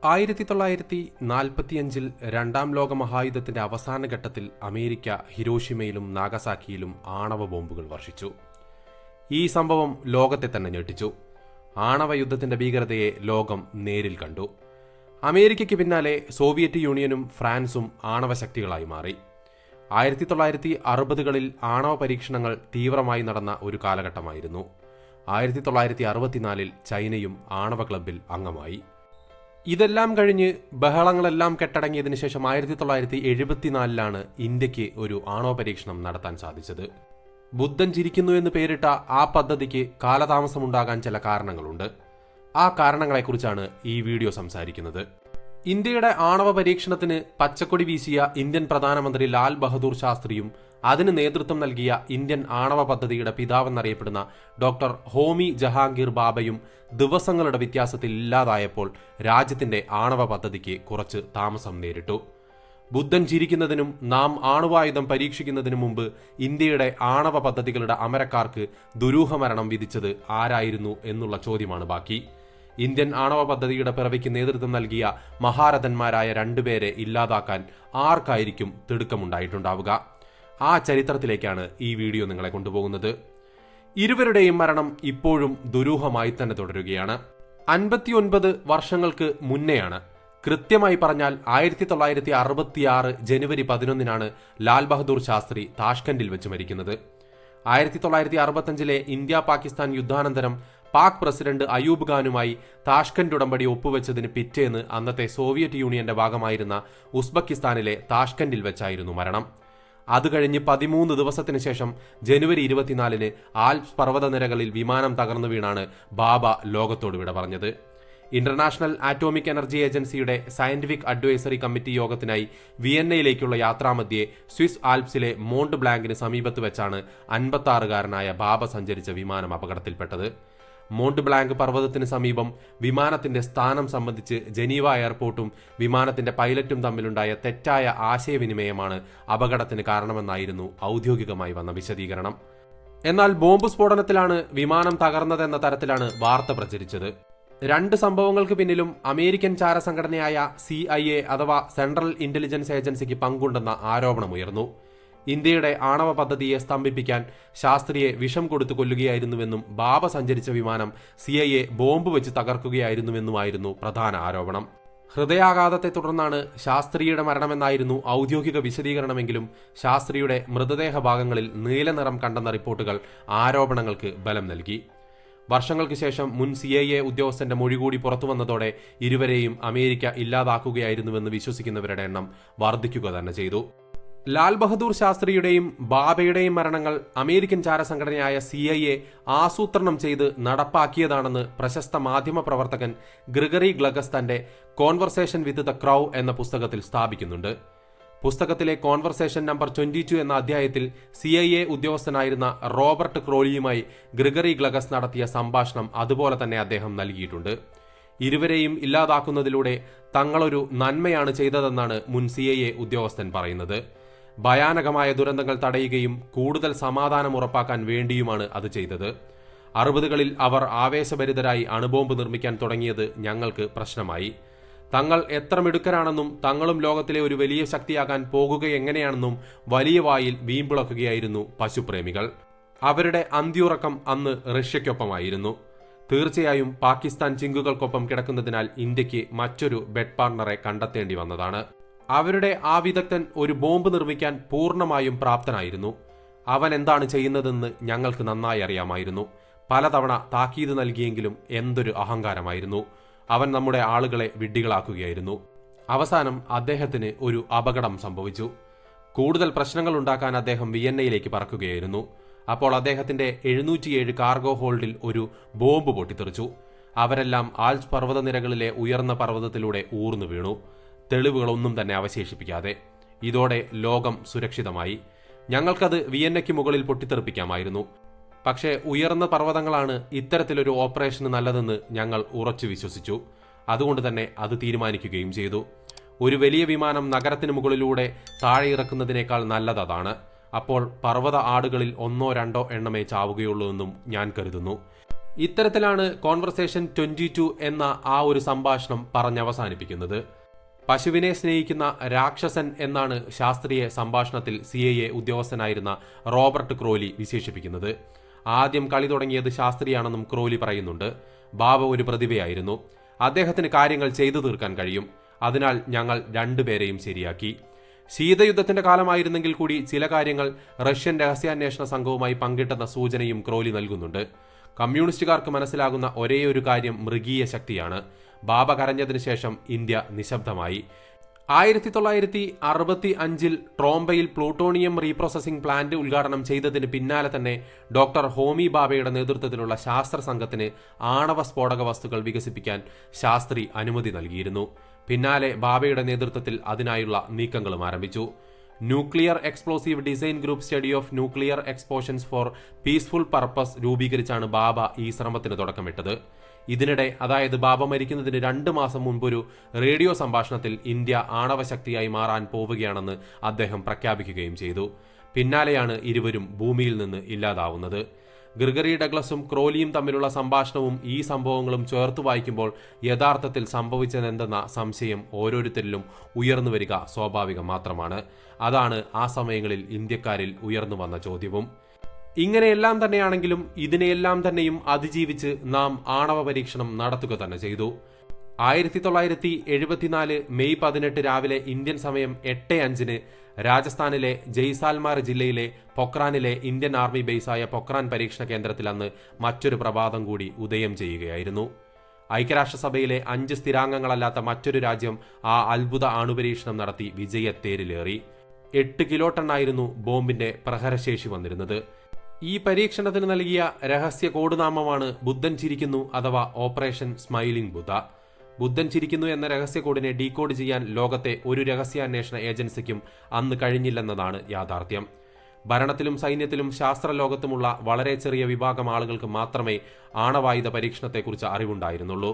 1945 രണ്ടാം ലോക മഹായുദ്ധത്തിന്റെ അവസാന ഘട്ടത്തിൽ അമേരിക്ക ഹിരോഷിമയിലും നാഗസാക്കിയിലും ആണവ ബോംബുകൾ വർഷിച്ചു. ഈ സംഭവം ലോകത്തെ തന്നെ ഞെട്ടിച്ചു. ആണവ യുദ്ധത്തിന്റെ ഭീകരതയെ ലോകം നേരിൽ കണ്ടു. അമേരിക്കയ്ക്ക് പിന്നാലെ സോവിയറ്റ് യൂണിയനും ഫ്രാൻസും ആണവശക്തികളായി മാറി. 1960കളിൽ ആണവ പരീക്ഷണങ്ങൾ തീവ്രമായി നടന്ന ഒരു കാലഘട്ടമായിരുന്നു. 1964 ചൈനയും ആണവ ക്ലബിൽ അംഗമായി. ഇതെല്ലാം കഴിഞ്ഞ് ബഹളങ്ങളെല്ലാം കെട്ടടങ്ങിയതിനു ശേഷം 1974 ഇന്ത്യക്ക് ഒരു ആണവ പരീക്ഷണം നടത്താൻ സാധിച്ചത്. ബുദ്ധൻ ചിരിക്കുന്നു എന്ന് പേരിട്ട ആ പദ്ധതിക്ക് കാലതാമസമുണ്ടാകാൻ ചില കാരണങ്ങളുണ്ട്. ആ കാരണങ്ങളെക്കുറിച്ചാണ് ഈ വീഡിയോ സംസാരിക്കുന്നത്. ഇന്ത്യയുടെ ആണവ പരീക്ഷണത്തിന് പച്ചക്കൊടി വീശിയ ഇന്ത്യൻ പ്രധാനമന്ത്രി ലാൽ ബഹദൂർ ശാസ്ത്രിയും അതിന് നേതൃത്വം നൽകിയ ഇന്ത്യൻ ആണവ പദ്ധതിയുടെ പിതാവെന്നറിയപ്പെടുന്ന ഡോക്ടർ ഹോമി ജഹാംഗീർ ബാബയും ദിവസങ്ങളുടെ വ്യത്യാസത്തിൽ ഇല്ലാതായപ്പോൾ രാജ്യത്തിന്റെ ആണവ പദ്ധതിക്ക് കുറച്ച് താമസം നേരിട്ടു. ബുദ്ധൻ ചിരിക്കുന്നതിനും നാം ആണവായുധം പരീക്ഷിക്കുന്നതിനു മുമ്പ് ഇന്ത്യയുടെ ആണവ പദ്ധതികളുടെ അമരക്കാർക്ക് ദുരൂഹമരണം വിധിച്ചത് ആരായിരുന്നു എന്നുള്ള ചോദ്യമാണ് ബാക്കി. ഇന്ത്യൻ ആണവ പദ്ധതിയുടെ പിറവിക്ക് നേതൃത്വം നൽകിയ മഹാരഥന്മാരായ രണ്ടുപേരെ ഇല്ലാതാക്കാൻ ആർക്കായിരിക്കും തിടുക്കമുണ്ടായിട്ടുണ്ടാവുക? ആ ചരിത്രത്തിലേക്കാണ് ഈ വീഡിയോ നിങ്ങളെ കൊണ്ടുപോകുന്നത്. ഇരുവരുടെയും മരണം ഇപ്പോഴും ദുരൂഹമായി തന്നെ തുടരുകയാണ്. 59 വർഷങ്ങൾക്ക് മുന്നെയാണ്, കൃത്യമായി പറഞ്ഞാൽ 1966 ജനുവരി 11 ലാൽ ബഹദൂർ ശാസ്ത്രി താഷ്കന്റിൽ വെച്ച് മരിക്കുന്നത്. 1965 ഇന്ത്യ പാകിസ്ഥാൻ യുദ്ധാനന്തരം പാക് പ്രസിഡന്റ് അയൂബ് ഖാനുമായി താഷ്കന്റ് ഉടമ്പടി ഒപ്പുവെച്ചതിന് പിറ്റേന്ന് അന്നത്തെ സോവിയറ്റ് യൂണിയന്റെ ഭാഗമായിരുന്ന ഉസ്ബെക്കിസ്ഥാനിലെ താഷ്കന്റിൽ വെച്ചായിരുന്നു മരണം. അത് കഴിഞ്ഞ് 13 ദിവസത്തിന് ശേഷം ജനുവരി 24 ആൽപ്സ് പർവ്വതനിരകളിൽ വിമാനം തകർന്നു വീണാണ് ബാബ ലോകത്തോട് വിട പറഞ്ഞത്. ഇന്റർനാഷണൽ ആറ്റോമിക് എനർജി ഏജൻസിയുടെ സയന്റിഫിക് അഡ്വൈസറി കമ്മിറ്റി യോഗത്തിനായി വിയന്നയിലേക്കുള്ള യാത്രാമധ്യേ സ്വിസ് ആൽപ്സിലെ മോണ്ട് ബ്ലാങ്കിന് സമീപത്ത് വെച്ചാണ് 56-കാരനായ ബാബ സഞ്ചരിച്ച വിമാനം അപകടത്തിൽപ്പെട്ടത്. മോണ്ട് ബ്ലാങ്ക് പർവ്വതത്തിന് സമീപം വിമാനത്തിന്റെ സ്ഥാനം സംബന്ധിച്ച് ജനീവ എയർപോർട്ടും വിമാനത്തിന്റെ പൈലറ്റും തമ്മിലുണ്ടായ തെറ്റായ ആശയവിനിമയമാണ് അപകടത്തിന് കാരണമെന്നായിരുന്നു ഔദ്യോഗികമായി വന്ന വിശദീകരണം. എന്നാൽ ബോംബ് സ്ഫോടനത്തിലാണ് വിമാനം തകർന്നതെന്ന തരത്തിലാണ് വാർത്ത പ്രചരിച്ചത്. രണ്ട് സംഭവങ്ങൾക്ക് പിന്നിലും അമേരിക്കൻ ചാരസംഘടനയായ CIA അഥവാ സെൻട്രൽ ഇന്റലിജൻസ് ഏജൻസിക്ക് പങ്കുണ്ടെന്ന ആരോപണമുയർന്നു. ഇന്ത്യയുടെ ആണവ പദ്ധതിയെ സ്തംഭിപ്പിക്കാൻ ശാസ്ത്രിയെ വിഷം കൊടുത്തു കൊല്ലുകയായിരുന്നുവെന്നും ബാബ സഞ്ചരിച്ച വിമാനം CIA ബോംബ് വെച്ച് തകർക്കുകയായിരുന്നുവെന്നുമായിരുന്നു പ്രധാന ആരോപണം. ഹൃദയാഘാതത്തെ തുടർന്നാണ് ശാസ്ത്രിയുടെ മരണമെന്നായിരുന്നു ഔദ്യോഗിക വിശദീകരണമെങ്കിലും ശാസ്ത്രിയുടെ മൃതദേഹ ഭാഗങ്ങളിൽ നീലനിറം കണ്ടെന്ന റിപ്പോർട്ടുകൾ ആരോപണങ്ങൾക്ക് ബലം നൽകി. വർഷങ്ങൾക്ക് ശേഷം മുൻ CIA ഉദ്യോഗസ്ഥന്റെ മൊഴി കൂടി പുറത്തുവന്നതോടെ ഇരുവരെയും അമേരിക്ക ഇല്ലാതാക്കുകയായിരുന്നുവെന്ന് വിശ്വസിക്കുന്നവരുടെ എണ്ണം വർദ്ധിക്കുക തന്നെ ചെയ്തു. ലാൽ ബഹദൂർ ശാസ്ത്രിയുടെയും ബാബയുടെയും മരണങ്ങൾ അമേരിക്കൻ ചാരസംഘടനയായ CIA ആസൂത്രണം ചെയ്ത് നടപ്പാക്കിയതാണെന്ന് പ്രശസ്ത മാധ്യമ പ്രവർത്തകൻ ഗ്രിഗറി ഗ്ലഗസ് തന്റെ കോൺവെർസേഷൻ വിത്ത് ദ ക്രൗ എന്ന പുസ്തകത്തിൽ സ്ഥാപിക്കുന്നുണ്ട്. പുസ്തകത്തിലെ കോൺവെർസേഷൻ നമ്പർ 22 എന്ന അധ്യായത്തിൽ CIA ഉദ്യോഗസ്ഥനായിരുന്ന റോബർട്ട് ക്രോലിയുമായി ഗ്രിഗറി ഗ്ലഗസ് നടത്തിയ സംഭാഷണം അതുപോലെ തന്നെ അദ്ദേഹം നൽകിയിട്ടുണ്ട്. ഇരുവരെയും ഇല്ലാതാക്കുന്നതിലൂടെ തങ്ങളൊരു നന്മയാണ് ചെയ്തതെന്നാണ് മുൻ CIA ഉദ്യോഗസ്ഥൻ പറയുന്നത്. ഭയാനകമായ ദുരന്തങ്ങൾ തടയുകയും കൂടുതൽ സമാധാനം ഉറപ്പാക്കാൻ വേണ്ടിയുമാണ് അത് ചെയ്തത്. 60കളിൽ അവർ ആവേശഭരിതരായി അണുബോംബ് നിർമ്മിക്കാൻ തുടങ്ങിയത് ഞങ്ങൾക്ക് പ്രശ്നമായി. തങ്ങൾ എത്ര മിടുക്കരാണെന്നും തങ്ങളും ലോകത്തിലെ ഒരു വലിയ ശക്തിയാകാൻ പോകുകയെങ്ങനെയാണെന്നും വലിയ വായിൽ വീമ്പിളക്കുകയായിരുന്നു പശുപ്രേമികൾ. അവരുടെ അന്ത്യുറക്കം അന്ന് റഷ്യയ്ക്കൊപ്പമായിരുന്നു. തീർച്ചയായും പാകിസ്ഥാൻ ചിങ്കുകൾക്കൊപ്പം കിടക്കുന്നതിനാൽ ഇന്ത്യക്ക് മറ്റൊരു ബെഡ് പാർട്ണറെ കണ്ടെത്തേണ്ടി വന്നതാണ്. അവരുടെ ആ വിദഗ്ധൻ ഒരു ബോംബ് നിർമ്മിക്കാൻ പൂർണ്ണമായും പ്രാപ്തനായിരുന്നു. അവൻ എന്താണ് ചെയ്യുന്നതെന്ന് ഞങ്ങൾക്ക് നന്നായി അറിയാമായിരുന്നു. പലതവണ താക്കീത് നൽകിയെങ്കിലും എന്തൊരു അഹങ്കാരമായിരുന്നു. അവൻ നമ്മുടെ ആളുകളെ വിഡ്ഢികളാക്കുകയായിരുന്നു. അവസാനം അദ്ദേഹത്തിന് ഒരു അപകടം സംഭവിച്ചു. കൂടുതൽ പ്രശ്നങ്ങൾ ഉണ്ടാക്കാൻ അദ്ദേഹം വിയന്നയിലേക്ക് പറക്കുകയായിരുന്നു. അപ്പോൾ അദ്ദേഹത്തിന്റെ 707 കാർഗോ ഹോൾഡിൽ ഒരു ബോംബ് പൊട്ടിത്തെറിച്ചു. അവരെല്ലാം ആൽപ്സ് പർവ്വതനിരകളിലെ ഉയർന്ന പർവ്വതത്തിലൂടെ ഊർന്നു വീണു, തെളിവുകളൊന്നും തന്നെ അവശേഷിപ്പിക്കാതെ. ഇതോടെ ലോകം സുരക്ഷിതമായി. ഞങ്ങൾക്കത് വിയന്നയ്ക്ക് മുകളിൽ പൊട്ടിത്തെറിപ്പിക്കാമായിരുന്നു. പക്ഷേ ഉയർന്ന പർവ്വതങ്ങളാണ് ഇത്തരത്തിലൊരു ഓപ്പറേഷന് നല്ലതെന്ന് ഞങ്ങൾ ഉറച്ചു വിശ്വസിച്ചു. അതുകൊണ്ട് തന്നെ അത് തീരുമാനിക്കുകയും ചെയ്തു. ഒരു വലിയ വിമാനം നഗരത്തിന് മുകളിലൂടെ താഴെ ഇറക്കുന്നതിനേക്കാൾ നല്ലതാണ്. അപ്പോൾ പർവ്വത ആടുകളിൽ 1-2 എണ്ണമേ ചാവുകയുള്ളൂ എന്നും ഞാൻ കരുതുന്നു. ഇത്തരത്തിലാണ് കോൺവെർസേഷൻ 22 എന്ന ആ ഒരു സംഭാഷണം പറഞ്ഞവസാനിപ്പിക്കുന്നത്. പശുവിനെ സ്നേഹിക്കുന്ന രാക്ഷസൻ എന്നാണ് ശാസ്ത്രീയ സംഭാഷണത്തിൽ CIA ഉദ്യോഗസ്ഥനായിരുന്ന റോബർട്ട് ക്രോലി വിശേഷിപ്പിക്കുന്നത്. ആദ്യം കളി തുടങ്ങിയത് ശാസ്ത്രിയാണെന്നും ക്രോലി പറയുന്നുണ്ട്. ബാബ ഒരു പ്രതിഭയായിരുന്നു. അദ്ദേഹത്തിന് കാര്യങ്ങൾ ചെയ്തു തീർക്കാൻ കഴിയും. അതിനാൽ ഞങ്ങൾ രണ്ടുപേരെയും ശരിയാക്കി. ശീതയുദ്ധത്തിന്റെ കാലമായിരുന്നെങ്കിൽ കൂടി ചില കാര്യങ്ങൾ റഷ്യൻ രഹസ്യാന്വേഷണ സംഘവുമായി പങ്കിട്ടെന്ന സൂചനയും ക്രോലി നൽകുന്നുണ്ട്. കമ്മ്യൂണിസ്റ്റുകാർക്ക് മനസ്സിലാകുന്ന ഒരേയൊരു കാര്യം മൃഗീയ ശക്തിയാണ്. ബാബ കരഞ്ഞതിനു ശേഷം ഇന്ത്യ നിശബ്ദമായി. 1965 ട്രോംബയിൽ പ്ലൂട്ടോണിയം റീപ്രോസസിംഗ് പ്ലാന്റ് ഉദ്ഘാടനം ചെയ്തതിന് പിന്നാലെ തന്നെ ഡോക്ടർ ഹോമി ബാബയുടെ നേതൃത്വത്തിലുള്ള ശാസ്ത്ര സംഘത്തിന് ആണവ സ്ഫോടക വസ്തുക്കൾ വികസിപ്പിക്കാൻ ശാസ്ത്രി അനുമതി നൽകിയിരുന്നു. പിന്നാലെ ബാബയുടെ നേതൃത്വത്തിൽ അതിനായുള്ള നീക്കങ്ങളും ആരംഭിച്ചു. Nuclear explosive design group study of nuclear explosions for peaceful purpose രൂപീകരിച്ചാണ് ബാബ ഈ ശ്രമത്തിന് തുടക്കമിട്ടത്. ഇതിനിടെ, അതായത് ബാബ മരിക്കുന്നതിന് 2 മാസം മുൻപൊരു റേഡിയോ സംഭാഷണത്തിൽ ഇന്ത്യ ആണവശക്തിയായി മാറാൻ പോവുകയാണെന്ന് അദ്ദേഹം പ്രഖ്യാപിക്കുകയും ചെയ്തു. പിന്നാലെയാണ് ഇരുവരും ഭൂമിയിൽ നിന്ന് ഇല്ലാതാവുന്നത്. ഗ്രിഗറി ഡഗ്ലസും ക്രോലിയും തമ്മിലുള്ള സംഭാഷണവും ഈ സംഭവങ്ങളും ചേർത്ത് വായിക്കുമ്പോൾ യഥാർത്ഥത്തിൽ സംഭവിച്ചതെന്തെന്ന സംശയം ഓരോരുത്തരിലും ഉയർന്നു വരിക സ്വാഭാവികം മാത്രമാണ്. അതാണ് ആ സമയങ്ങളിൽ ഇന്ത്യക്കാരിൽ ഉയർന്നു വന്ന ചോദ്യവും. ഇങ്ങനെയെല്ലാം തന്നെയാണെങ്കിലും ഇതിനെയെല്ലാം തന്നെയും അതിജീവിച്ച് നാം ആണവ പരീക്ഷണം നടത്തുക തന്നെ ചെയ്തു. 1974 മെയ് 18 രാവിലെ ഇന്ത്യൻ സമയം 8:05 രാജസ്ഥാനിലെ ജയ്സാൽമാർ ജില്ലയിലെ പൊക്രാനിലെ ഇന്ത്യൻ ആർമി ബേസായ പൊക്രാൻ പരീക്ഷണ കേന്ദ്രത്തിൽ അന്ന് മറ്റൊരു പ്രഭാതം കൂടി ഉദയം ചെയ്യുകയായിരുന്നു. ഐക്യരാഷ്ട്രസഭയിലെ 5 സ്ഥിരാംഗങ്ങളല്ലാത്ത മറ്റൊരു രാജ്യം ആ അത്ഭുത അണുപരീക്ഷണം നടത്തി വിജയത്തേരിലേറി. 8 കിലോ ടണ്ണായിരുന്നു ബോംബിന്റെ പ്രഹരശേഷി വന്നിരുന്നത്. ഈ പരീക്ഷണത്തിന് നൽകിയ രഹസ്യ കോഡുനാമമാണ് ബുദ്ധൻ ചിരിക്കുന്നു അഥവാ ഓപ്പറേഷൻ സ്മൈലിംഗ് ബുദ്ധ. ബുദ്ധൻ ചിരിക്കുന്നു എന്ന രഹസ്യ കോഡിനെ ഡീകോഡ് ചെയ്യാൻ ലോകത്തെ ഒരു രഹസ്യാന്വേഷണ ഏജൻസിക്കും അന്ന് കഴിഞ്ഞില്ലെന്നതാണ് യാഥാർത്ഥ്യം. ഭരണത്തിലും സൈന്യത്തിലും ശാസ്ത്രലോകത്തുമുള്ള വളരെ ചെറിയ വിഭാഗം ആളുകൾക്ക് മാത്രമേ ആണവായുധ പരീക്ഷണത്തെക്കുറിച്ച് അറിവുണ്ടായിരുന്നുള്ളൂ.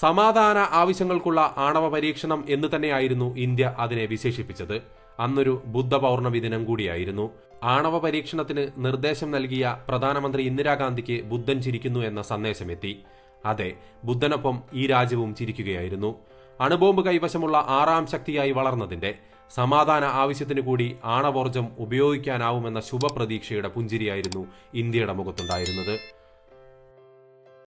സമാധാന ആവശ്യങ്ങൾക്കുള്ള ആണവ പരീക്ഷണം എന്ന് തന്നെയായിരുന്നു ഇന്ത്യ അതിനെ വിശേഷിപ്പിച്ചത്. അന്നൊരു ബുദ്ധ പൗർണമി ദിനം കൂടിയായിരുന്നു. ആണവ പരീക്ഷണത്തിന് നിർദ്ദേശം നൽകിയ പ്രധാനമന്ത്രി ഇന്ദിരാഗാന്ധിക്ക് ബുദ്ധൻ ചിരിക്കുന്നു എന്ന സന്ദേശമെത്തി. അതെ, ബുദ്ധനൊപ്പം ഈ രാജ്യവും ചിരിക്കുകയായിരുന്നു. അണുബോംബ് കൈവശമുള്ള 6ാം ശക്തിയായി വളർന്നതിന്റെ സമാധാന ആവശ്യത്തിനു കൂടി ആണവോർജം ഉപയോഗിക്കാനാവുമെന്ന ശുഭപ്രതീക്ഷയുടെ പുഞ്ചിരിയായിരുന്നു ഇന്ത്യയുടെ മുഖത്തുണ്ടായിരുന്നത്.